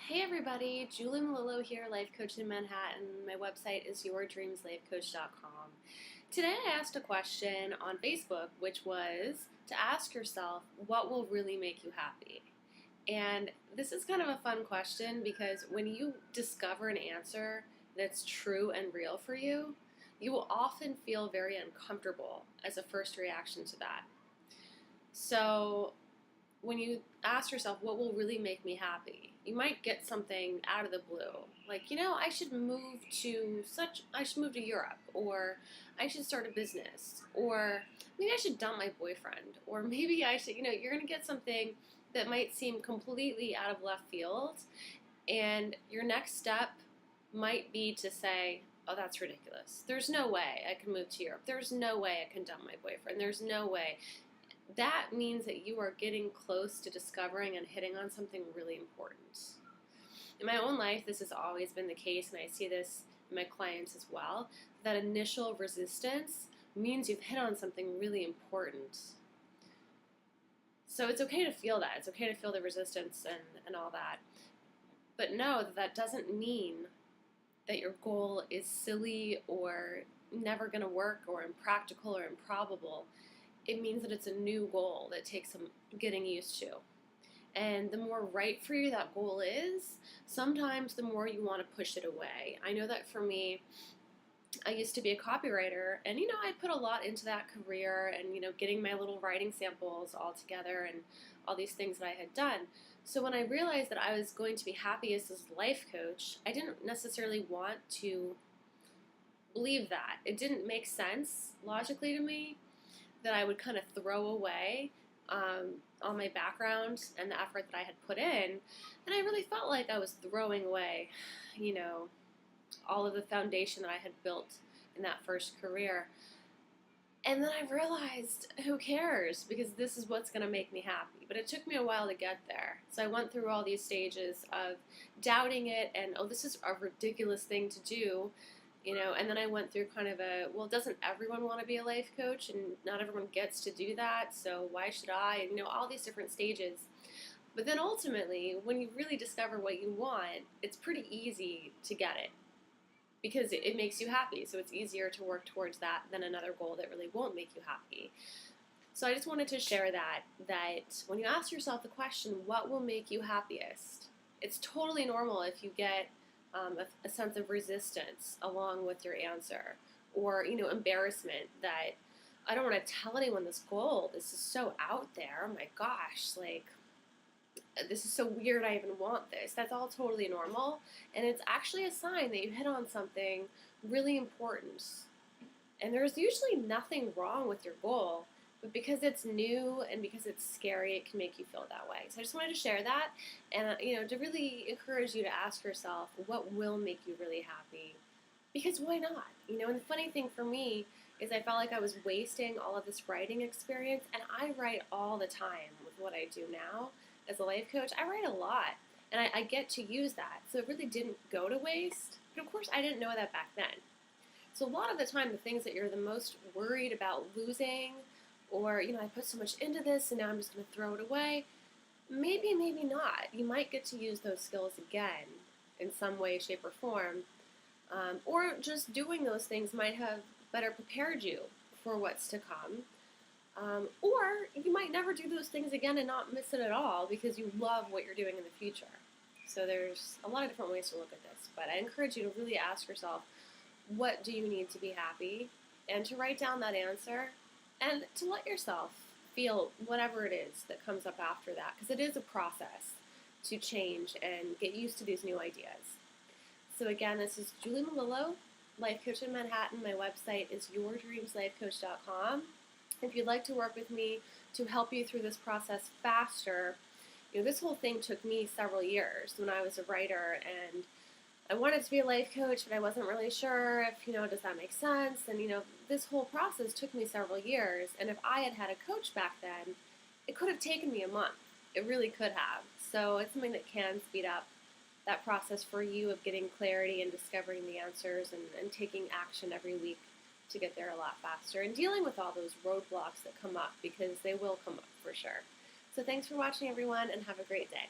Hey everybody, Julie Melillo here, life coach in Manhattan. My website is yourdreamslifecoach.com. Today I asked a question on Facebook, which was to ask yourself, what will really make you happy? And this is kind of a fun question because when you discover an answer that's true and real for you, you will often feel very uncomfortable as a first reaction to that. So when you ask yourself what will really make me happy, you might get something out of the blue. Like, I should move to Europe, or I should start a business, or maybe I should dump my boyfriend, or maybe I should, you're going to get something that might seem completely out of left field, and your next step might be to say, oh, that's ridiculous. There's no way I can move to Europe. There's no way I can dump my boyfriend. There's no way. That means that you are getting close to discovering and hitting on something really important. In my own life, this has always been the case, and I see this in my clients as well. That initial resistance means you've hit on something really important. So it's okay to feel that. It's okay to feel the resistance and all that. But know that that doesn't mean that your goal is silly or never going to work or impractical or improbable. It means that it's a new goal that takes some getting used to. And the more right for you that goal is, sometimes the more you want to push it away. I know that for me, I used to be a copywriter, and I put a lot into that career and getting my little writing samples all together and all these things that I had done. So when I realized that I was going to be happy as this life coach, I didn't necessarily want to believe that. It didn't make sense logically to me that I would kind of throw away all my background and the effort that I had put in. And I really felt like I was throwing away, all of the foundation that I had built in that first career. And then I realized, who cares? Because this is what's going to make me happy. But it took me a while to get there. So I went through all these stages of doubting it and, oh, this is a ridiculous thing to do. And then I went through kind of doesn't everyone want to be a life coach? And not everyone gets to do that, so why should I? And, all these different stages. But then ultimately, when you really discover what you want, it's pretty easy to get it because it makes you happy. So it's easier to work towards that than another goal that really won't make you happy. So I just wanted to share that when you ask yourself the question, what will make you happiest? It's totally normal if you get a sense of resistance along with your answer, or embarrassment that I don't want to tell anyone this goal. This is so out there. Oh my gosh, this is so weird. I even want this. That's all totally normal, and it's actually a sign that you hit on something really important. And there's usually nothing wrong with your goal. But because it's new and because it's scary, it can make you feel that way. So I just wanted to share that and, to really encourage you to ask yourself, what will make you really happy? Because why not? And the funny thing for me is I felt like I was wasting all of this writing experience, and I write all the time with what I do now as a life coach. I write a lot, and I get to use that. So it really didn't go to waste. But of course, I didn't know that back then. So a lot of the time, the things that you're the most worried about losing, or, I put so much into this and now I'm just going to throw it away. Maybe not. You might get to use those skills again in some way, shape, or form. Or just doing those things might have better prepared you for what's to come. Or you might never do those things again and not miss it at all because you love what you're doing in the future. So there's a lot of different ways to look at this. But I encourage you to really ask yourself, what do you need to be happy? And to write down that answer. And to let yourself feel whatever it is that comes up after that, because it is a process to change and get used to these new ideas. So again, this is Julie Melillo, life coach in Manhattan. My website is yourdreamslifecoach.com. If you'd like to work with me to help you through this process faster, this whole thing took me several years when I was a writer, and I wanted to be a life coach, but I wasn't really sure if, does that make sense? And, this whole process took me several years. And if I had had a coach back then, it could have taken me a month. It really could have. So it's something that can speed up that process for you of getting clarity and discovering the answers and taking action every week to get there a lot faster and dealing with all those roadblocks that come up, because they will come up for sure. So thanks for watching, everyone, and have a great day.